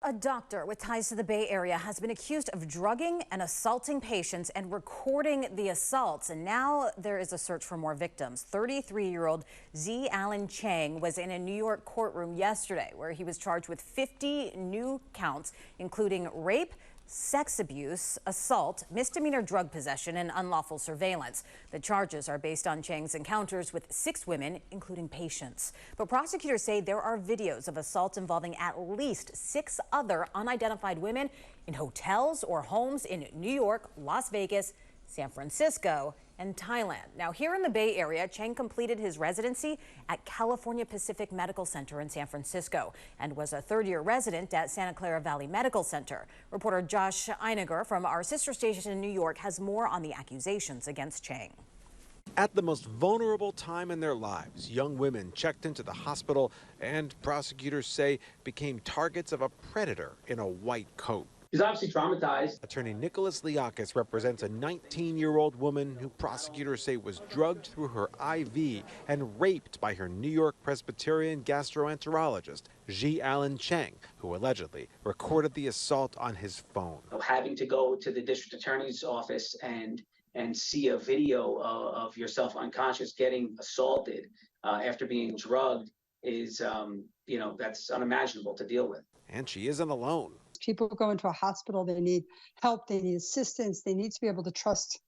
A doctor with ties to the Bay Area has been accused of drugging and assaulting patients and recording the assaults. And now there is a search for more victims. 33-year-old Cheng was in a New York courtroom yesterday where he was charged with 50 new counts, including rape, sex abuse, assault, misdemeanor drug possession, and unlawful surveillance. The charges are based on Cheng's encounters with 6 women, including patients. But prosecutors say there are videos of assaults involving at least 6 other unidentified women in hotels or homes in New York, Las Vegas, San Francisco, and Thailand. Now, here in the Bay Area, Cheng completed his residency at California Pacific Medical Center in San Francisco and was a third-year resident at Santa Clara Valley Medical Center. Reporter Josh Einiger from our sister station in New York has more on the accusations against Cheng. At the most vulnerable time in their lives, young women checked into the hospital and prosecutors say became targets of a predator in a white coat. He's obviously traumatized. Attorney Nicholas Liakis represents a 19-year-old woman who prosecutors say was drugged through her IV and raped by her New York Presbyterian gastroenterologist, Cheng, who allegedly recorded the assault on his phone. Having to go to the district attorney's office and see a video of yourself unconscious getting assaulted after being drugged is, that's unimaginable to deal with. And she isn't alone. People go into a hospital, they need help, they need assistance, they need to be able to trust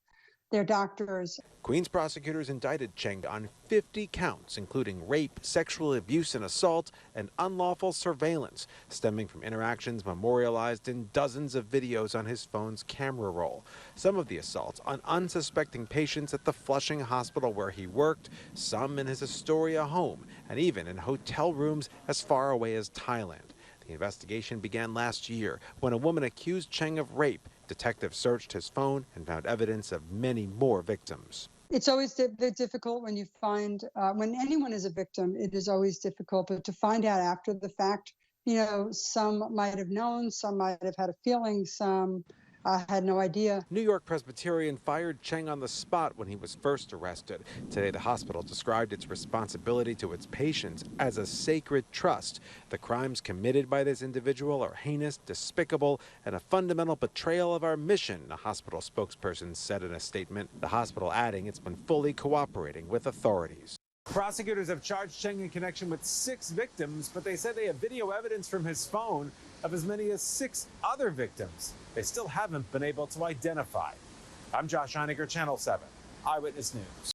their doctors. Queens prosecutors indicted Cheng on 50 counts, including rape, sexual abuse and assault, and unlawful surveillance, stemming from interactions memorialized in dozens of videos on his phone's camera roll. Some of the assaults on unsuspecting patients at the Flushing hospital where he worked, some in his Astoria home, and even in hotel rooms as far away as Thailand. The investigation began last year when a woman accused Cheng of rape. Detectives searched his phone and found evidence of many more victims. It's always difficult when you find, when anyone is a victim, it is always difficult, but to find out after the fact, some might have known, some might have had a feeling, some had no idea. New York Presbyterian fired Cheng on the spot when he was first arrested. Today, the hospital described its responsibility to its patients as a sacred trust. The crimes committed by this individual are heinous, despicable, and a fundamental betrayal of our mission, a hospital spokesperson said in a statement. The hospital adding it's been fully cooperating with authorities. Prosecutors have charged Cheng in connection with 6 victims, but they said they have video evidence from his phone of as many as 6 other victims they still haven't been able to identify. I'm Josh Einiger, Channel 7 Eyewitness News.